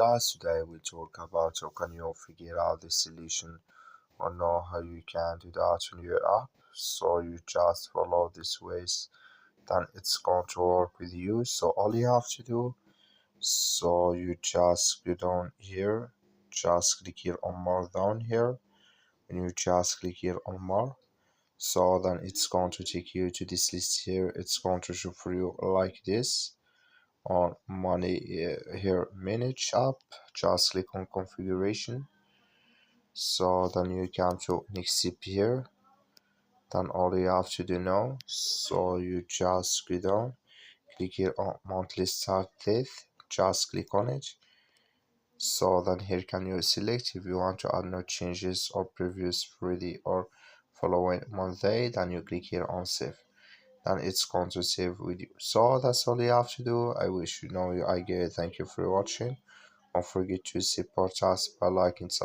guys, today we'll talk about how can you figure out the solution or know how you can do that on your app. So you just follow this ways, then it's going to work with you. So all you have to do, so you just go down here, just click here on more down here, and you just click here on more. So then it's going to take you to this list here. It's going to show for you like this on money here manage app. Just click on configuration, so then you come to next step here. Then all you have to do now, so you just go down, click here on monthly start date, just click on it. So then here can you select if you want to add no changes or previous Friday or following Monday, then you click here on save, then it's going to save with you. So that's all you have to do. I wish you know you I get. Thank you for watching. Don't forget to support us by liking, subscribing.